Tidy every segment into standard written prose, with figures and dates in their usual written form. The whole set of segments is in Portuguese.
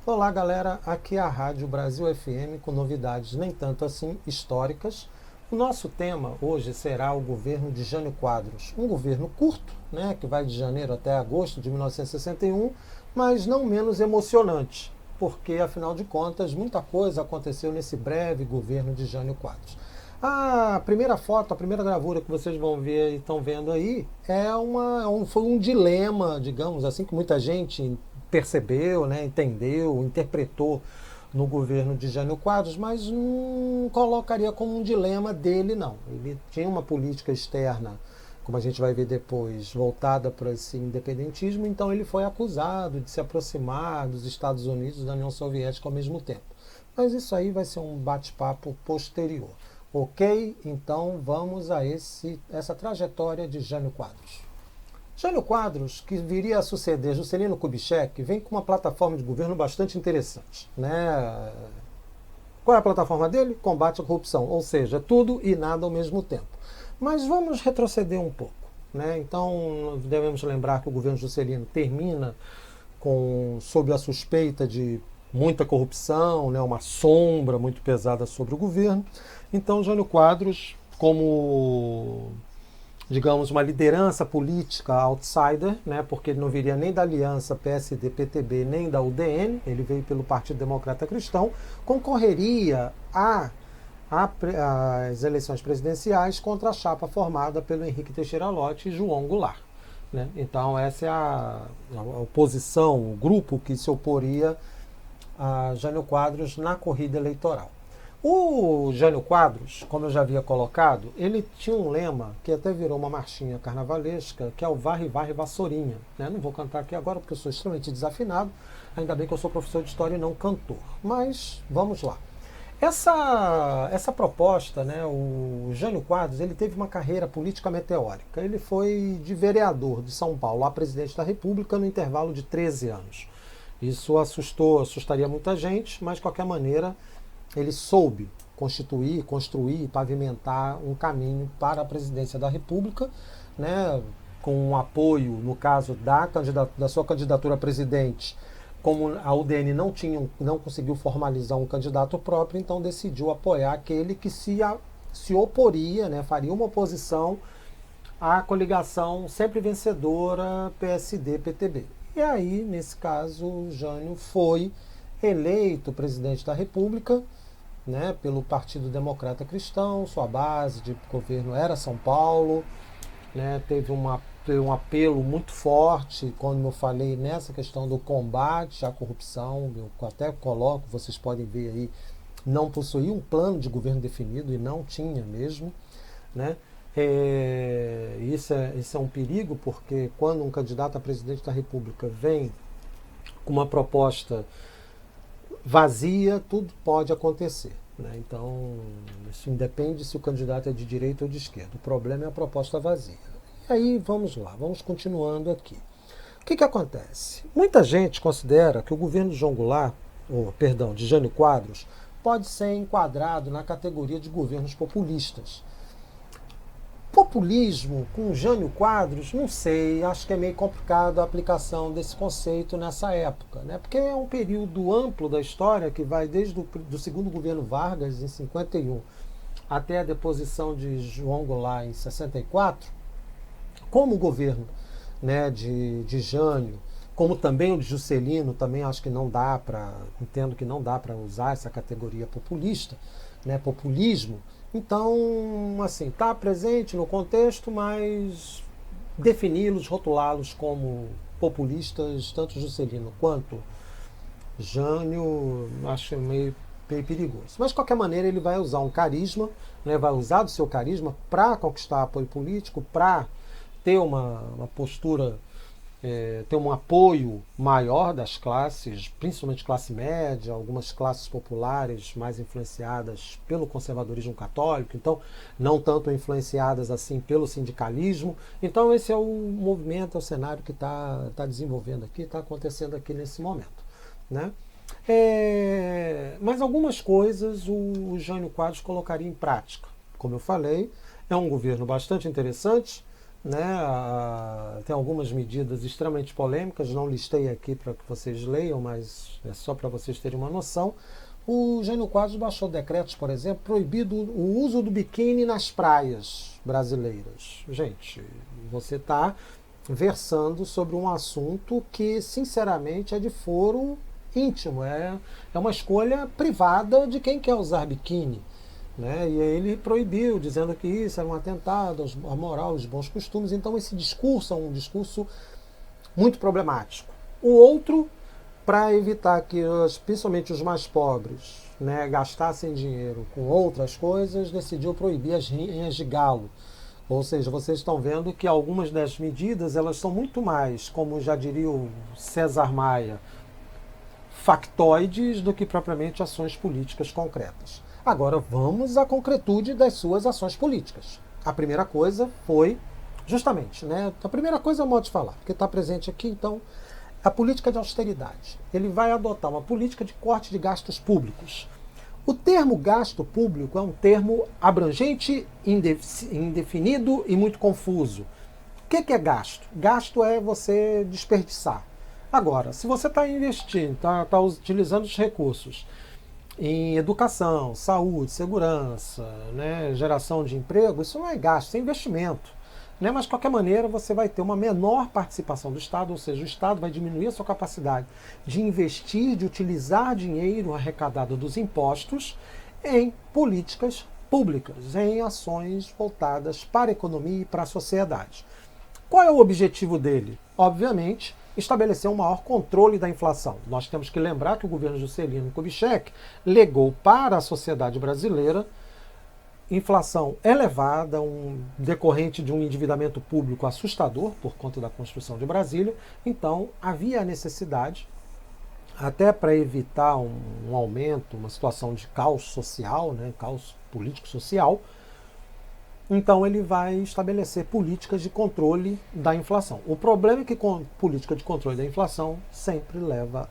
Olá galera, aqui é a Rádio Brasil FM com novidades nem tanto assim históricas. O nosso tema hoje será o governo de Jânio Quadros, um governo curto, né, que vai de janeiro até agosto de 1961, mas não menos emocionante, porque afinal de contas muita coisa aconteceu nesse breve governo de Jânio Quadros. A primeira foto, a primeira gravura que vocês vão ver e estão vendo aí foi um dilema, digamos assim, que muita gente percebeu, né, entendeu, interpretou no governo de Jânio Quadros, mas não colocaria como um dilema dele, não. Ele tinha uma política externa, como a gente vai ver depois, voltada para esse independentismo, então ele foi acusado de se aproximar dos Estados Unidos e da União Soviética ao mesmo tempo. Mas isso aí vai ser um bate-papo posterior. Ok? Então vamos a essa trajetória de Jânio Quadros. Jânio Quadros, que viria a suceder Juscelino Kubitschek, vem com uma plataforma de governo bastante interessante, né? Qual é a plataforma dele? Combate à corrupção, ou seja, tudo e nada ao mesmo tempo. Mas vamos retroceder um pouco, né? Então devemos lembrar que o governo Juscelino termina sob a suspeita de muita corrupção, né? Uma sombra muito pesada sobre o governo. Então Jânio Quadros, como digamos, uma liderança política outsider, né, porque ele não viria nem da aliança PSD-PTB, nem da UDN, ele veio pelo Partido Democrata Cristão, concorreria às eleições presidenciais contra a chapa formada pelo Henrique Teixeira Lott e João Goulart. Né? Então essa é a oposição, o grupo que se oporia a Jânio Quadros na corrida eleitoral. O Jânio Quadros, como eu já havia colocado, ele tinha um lema que até virou uma marchinha carnavalesca, que é o Varre, Varre, Vassourinha. Né? Não vou cantar aqui agora porque eu sou extremamente desafinado, ainda bem que eu sou professor de história e não cantor. Mas vamos lá. Essa proposta, né, o Jânio Quadros, ele teve uma carreira política meteórica. Ele foi de vereador de São Paulo a presidente da República no intervalo de 13 anos. Isso assustaria muita gente, mas de qualquer maneira ele soube constituir, construir, pavimentar um caminho para a presidência da República, né, com um apoio, no caso da sua candidatura a presidente, como a UDN não conseguiu formalizar um candidato próprio, então decidiu apoiar aquele que se oporia, né, faria uma oposição à coligação sempre vencedora PSD-PTB. E aí, nesse caso, Jânio foi eleito presidente da República, né, pelo Partido Democrata Cristão, sua base de governo era São Paulo, né, teve um apelo muito forte, como eu falei, nessa questão do combate à corrupção, eu até coloco, vocês podem ver aí, não possuía um plano de governo definido, e não tinha mesmo, né? Isso é um perigo, porque quando um candidato a presidente da República vem com uma proposta vazia, tudo pode acontecer. Né? Então, isso independe se o candidato é de direita ou de esquerda. O problema é a proposta vazia. E aí, vamos lá, vamos continuando aqui. O que acontece? Muita gente considera que o governo de João Goulart, de Jânio Quadros, pode ser enquadrado na categoria de governos populistas. Populismo com Jânio Quadros, não sei, acho que é meio complicado a aplicação desse conceito nessa época, né? Porque é um período amplo da história que vai desde do segundo governo Vargas, em 51, até a deposição de João Goulart em 64, como o governo, né, de Jânio, como também o de Juscelino, também acho que entendo que não dá para usar essa categoria populista, né, populismo. Então, assim, está presente no contexto, mas defini-los, rotulá-los como populistas, tanto Juscelino quanto Jânio, acho meio perigoso. Mas, de qualquer maneira, ele vai usar um carisma, né, vai usar do seu carisma para conquistar apoio político, para ter uma postura, ter um apoio maior das classes, principalmente classe média, algumas classes populares mais influenciadas pelo conservadorismo católico, então não tanto influenciadas assim pelo sindicalismo. Então esse é o movimento, é o cenário que está desenvolvendo aqui, está acontecendo aqui nesse momento. Né? Mas algumas coisas o Jânio Quadros colocaria em prática. Como eu falei, é um governo bastante interessante, né? Tem algumas medidas extremamente polêmicas, não listei aqui para que vocês leiam, mas é só para vocês terem uma noção. O Jânio Quadros baixou decretos, por exemplo, proibido o uso do biquíni nas praias brasileiras. Gente, você está versando sobre um assunto que, sinceramente, é de foro íntimo, é uma escolha privada de quem quer usar biquíni. Né? E aí ele proibiu, dizendo que isso era um atentado à moral, aos bons costumes. Então esse discurso é um discurso muito problemático. O outro, para evitar que principalmente os mais pobres, né, gastassem dinheiro com outras coisas, decidiu proibir as rinhas de galo. Ou seja, vocês estão vendo que algumas das medidas elas são muito mais, como já diria o César Maia, factoides do que propriamente ações políticas concretas. Agora vamos à concretude das suas ações políticas. A primeira coisa foi, justamente, né? A primeira coisa é o modo de falar, porque está presente aqui, então, a política de austeridade. Ele vai adotar uma política de corte de gastos públicos. O termo gasto público é um termo abrangente, indefinido e muito confuso. O que é gasto? Gasto é você desperdiçar. Agora, se você está investindo, está utilizando os recursos em educação, saúde, segurança, né, geração de emprego, isso não é gasto, isso é investimento. Né? Mas, de qualquer maneira, você vai ter uma menor participação do Estado, ou seja, o Estado vai diminuir a sua capacidade de investir, de utilizar dinheiro arrecadado dos impostos em políticas públicas, em ações voltadas para a economia e para a sociedade. Qual é o objetivo dele? Obviamente, estabelecer um maior controle da inflação. Nós temos que lembrar que o governo Juscelino Kubitschek legou para a sociedade brasileira inflação elevada, decorrente de um endividamento público assustador por conta da construção de Brasília. Então, havia a necessidade, até para evitar um aumento, uma situação de caos social, né, caos político-social. Então ele vai estabelecer políticas de controle da inflação. O problema é que política de controle da inflação sempre leva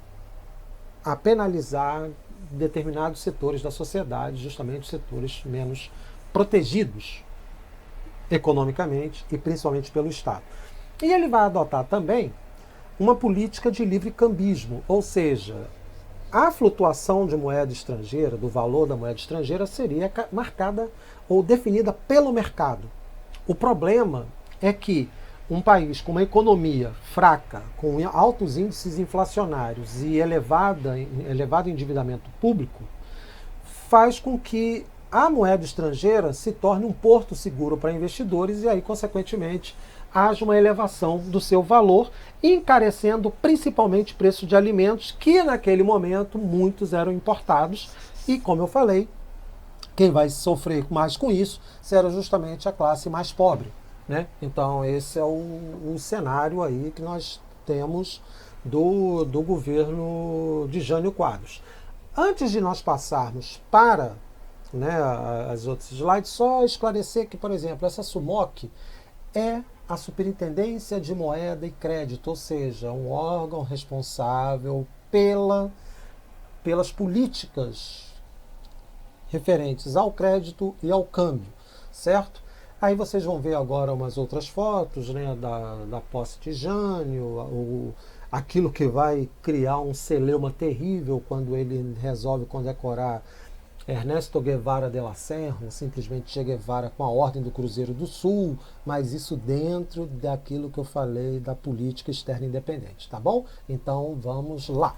a penalizar determinados setores da sociedade, justamente os setores menos protegidos economicamente e principalmente pelo Estado. E ele vai adotar também uma política de livre cambismo, ou seja, a flutuação de moeda estrangeira, do valor da moeda estrangeira, seria marcada ou definida pelo mercado. O problema é que um país com uma economia fraca, com altos índices inflacionários e elevado endividamento público, faz com que a moeda estrangeira se torne um porto seguro para investidores e aí, consequentemente, haja uma elevação do seu valor, encarecendo principalmente o preço de alimentos, que naquele momento muitos eram importados e, como eu falei, quem vai sofrer mais com isso será justamente a classe mais pobre. Né? Então esse é o cenário aí que nós temos do governo de Jânio Quadros. Antes de nós passarmos para, né, as outras slides, só esclarecer que, por exemplo, essa SUMOC é a Superintendência de Moeda e Crédito, ou seja, um órgão responsável pelas políticas referentes ao crédito e ao câmbio, certo? Aí vocês vão ver agora umas outras fotos, né, da posse de Jânio, aquilo que vai criar um celeuma terrível quando ele resolve condecorar Ernesto Guevara de la Serra, simplesmente Che Guevara, com a Ordem do Cruzeiro do Sul, mas isso dentro daquilo que eu falei da política externa independente, tá bom? Então vamos lá.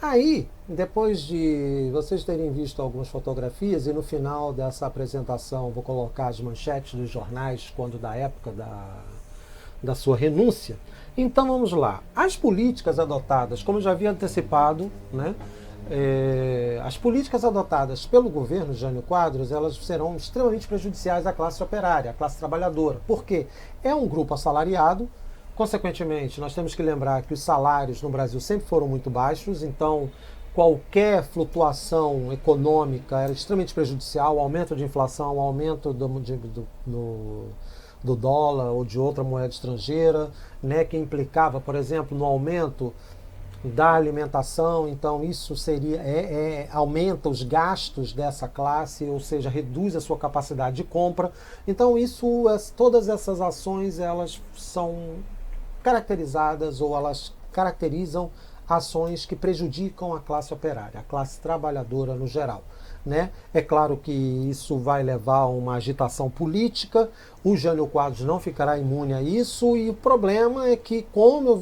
Aí, depois de vocês terem visto algumas fotografias, e no final dessa apresentação vou colocar as manchetes dos jornais quando da época da sua renúncia. Então vamos lá. As políticas adotadas, como eu já havia antecipado, né, as políticas adotadas pelo governo Jânio Quadros, elas serão extremamente prejudiciais à classe operária, à classe trabalhadora. Por quê? É um grupo assalariado. Consequentemente, nós temos que lembrar que os salários no Brasil sempre foram muito baixos, então qualquer flutuação econômica era extremamente prejudicial, aumento de inflação, aumento do dólar ou de outra moeda estrangeira, né, que implicava, por exemplo, no aumento da alimentação, então isso seria aumenta os gastos dessa classe, ou seja, reduz a sua capacidade de compra. Então todas essas ações elas são caracterizadas ou elas caracterizam ações que prejudicam a classe operária, a classe trabalhadora no geral. Né? É claro que isso vai levar a uma agitação política, o Jânio Quadros não ficará imune a isso, e o problema é que, como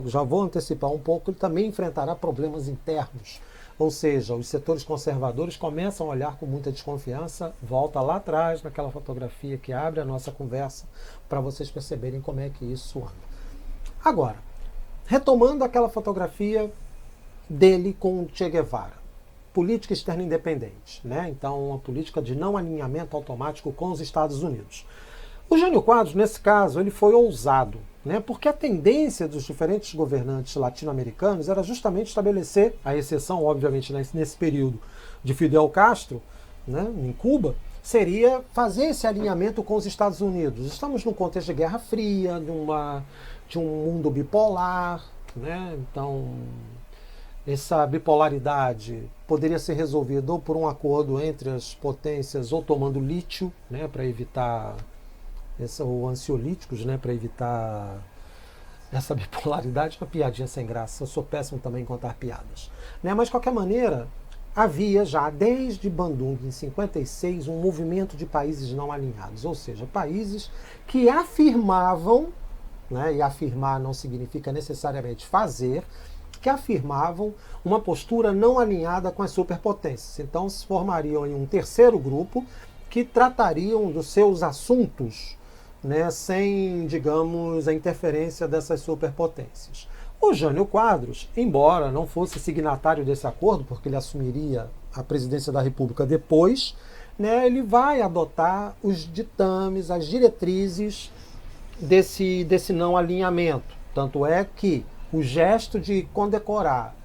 já vou antecipar um pouco, ele também enfrentará problemas internos. Ou seja, os setores conservadores começam a olhar com muita desconfiança. Volta lá atrás, naquela fotografia que abre a nossa conversa, para vocês perceberem como é que isso anda. Agora, retomando aquela fotografia dele com Che Guevara. Política externa independente, né? Então, uma política de não alinhamento automático com os Estados Unidos. O Jânio Quadros, nesse caso, ele foi ousado, né? Porque a tendência dos diferentes governantes latino-americanos era justamente estabelecer, a exceção, obviamente, nesse período de Fidel Castro, né, em Cuba, seria fazer esse alinhamento com os Estados Unidos. Estamos num contexto de Guerra Fria, de um mundo bipolar, né? Então, essa bipolaridade poderia ser resolvida ou por um acordo entre as potências ou tomando lítio, né, para evitar ou ansiolíticos, né, para evitar essa bipolaridade. Uma piadinha sem graça, eu sou péssimo também em contar piadas, né? Mas de qualquer maneira, havia já desde Bandung em 56 um movimento de países não alinhados, ou seja, países que afirmavam, né, e afirmar não significa necessariamente fazer, que afirmavam uma postura não alinhada com as superpotências. Então se formariam em um terceiro grupo que tratariam dos seus assuntos, né, sem, digamos, a interferência dessas superpotências. O Jânio Quadros, embora não fosse signatário desse acordo, porque ele assumiria a presidência da República depois, né, ele vai adotar os ditames, as diretrizes desse não alinhamento. Tanto é que o gesto de condecorar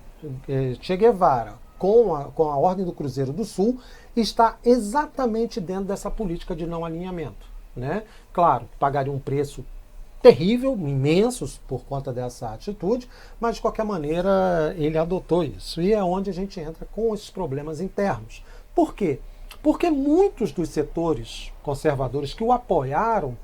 Che Guevara com a Ordem do Cruzeiro do Sul está exatamente dentro dessa política de não alinhamento, né? Claro, pagaria um preço terrível, imensos por conta dessa atitude, mas de qualquer maneira ele adotou isso. E é onde a gente entra com esses problemas internos. Por quê? Porque muitos dos setores conservadores que o apoiaram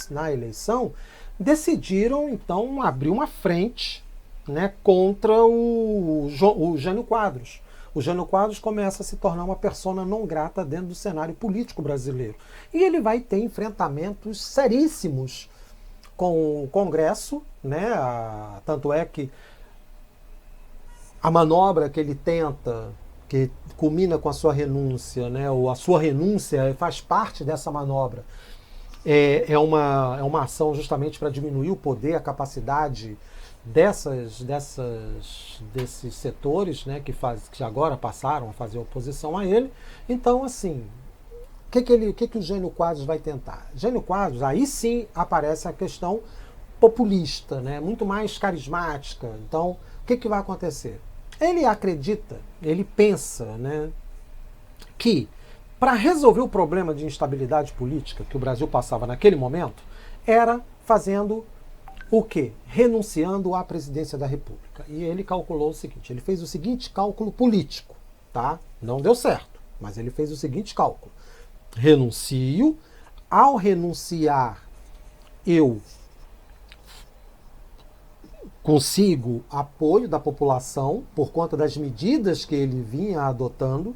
na eleição decidiram, então, abrir uma frente, né, contra o Jânio Quadros. O Jânio Quadros começa a se tornar uma persona não grata dentro do cenário político brasileiro. E ele vai ter enfrentamentos seríssimos com o Congresso, né? Tanto é que a manobra que ele tenta, que culmina com a sua renúncia, né, ou a sua renúncia faz parte dessa manobra, é uma ação justamente para diminuir o poder, a capacidade desses setores, né, que agora passaram a fazer oposição a ele. Então, assim, o que o Jânio Quadros vai tentar? Jânio Quadros, aí sim aparece a questão populista, né, muito mais carismática. Então, o que vai acontecer? Ele acredita, ele pensa, né, que para resolver o problema de instabilidade política que o Brasil passava naquele momento, era fazendo o quê? Renunciando à presidência da República. E ele calculou o seguinte, ele fez o seguinte cálculo político, tá? Não deu certo, mas ele fez o seguinte cálculo. Renuncio, ao renunciar eu consigo apoio da população por conta das medidas que ele vinha adotando,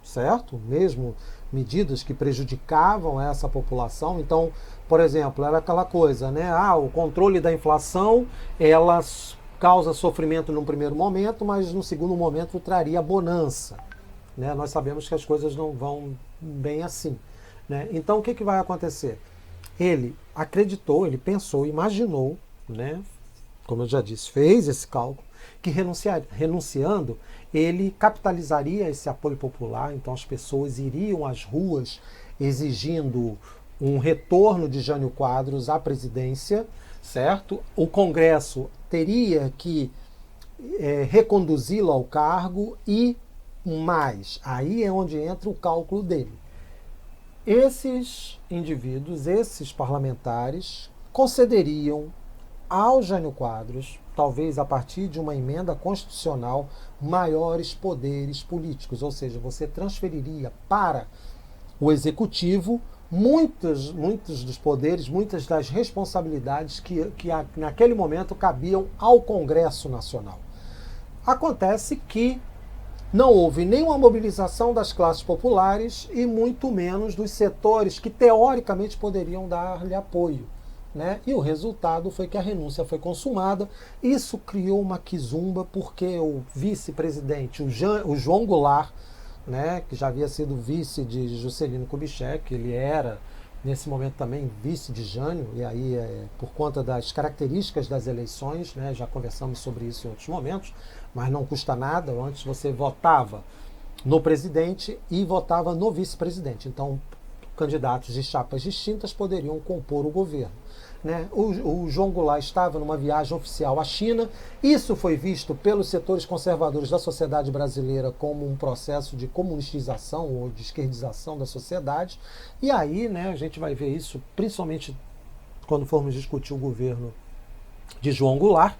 certo? Mesmo medidas que prejudicavam essa população. Então, por exemplo, era aquela coisa, né? O controle da inflação, ela causa sofrimento num primeiro momento, mas no segundo momento traria bonança, né? Nós sabemos que as coisas não vão bem assim, né? Então, o que vai acontecer? Ele acreditou, ele pensou, imaginou, né? Como eu já disse, fez esse cálculo, que renunciando, ele capitalizaria esse apoio popular, então as pessoas iriam às ruas exigindo um retorno de Jânio Quadros à presidência, certo? O Congresso teria que reconduzi-lo ao cargo e mais. Aí é onde entra o cálculo dele. Esses indivíduos, esses parlamentares, concederiam ao Jânio Quadros, talvez a partir de uma emenda constitucional, maiores poderes políticos, ou seja, você transferiria para o executivo muitos dos poderes, muitas das responsabilidades que naquele momento cabiam ao Congresso Nacional. Acontece que não houve nenhuma mobilização das classes populares e muito menos dos setores que teoricamente poderiam dar-lhe apoio, né? E o resultado foi que a renúncia foi consumada. Isso criou uma quizumba porque o vice-presidente, o João Goulart, né, que já havia sido vice de Juscelino Kubitschek, ele era nesse momento também vice de Jânio, e aí por conta das características das eleições, né, já conversamos sobre isso em outros momentos, mas não custa nada. Antes você votava no presidente e votava no vice-presidente, então candidatos de chapas distintas poderiam compor o governo, né? O João Goulart estava numa viagem oficial à China. Isso foi visto pelos setores conservadores da sociedade brasileira como um processo de comunistização ou de esquerdização da sociedade. E aí, né, a gente vai ver isso principalmente quando formos discutir o governo de João Goulart.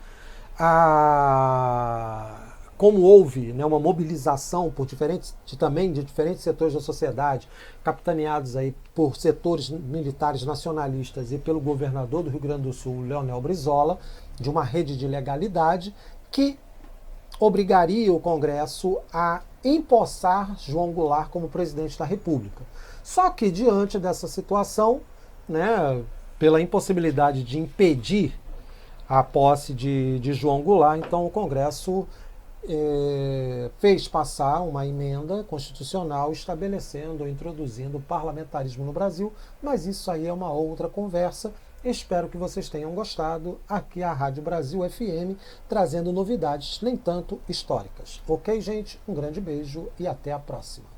Como houve, né, uma mobilização por também de diferentes setores da sociedade, capitaneados aí por setores militares nacionalistas e pelo governador do Rio Grande do Sul, Leonel Brizola, de uma rede de legalidade que obrigaria o Congresso a empossar João Goulart como presidente da República. Só que diante dessa situação, né, pela impossibilidade de impedir a posse de João Goulart, então o Congresso fez passar uma emenda constitucional estabelecendo ou introduzindo o parlamentarismo no Brasil, mas isso aí é uma outra conversa. Espero que vocês tenham gostado. Aqui é a Rádio Brasil FM, trazendo novidades nem tanto históricas. Ok, gente? Um grande beijo e até a próxima.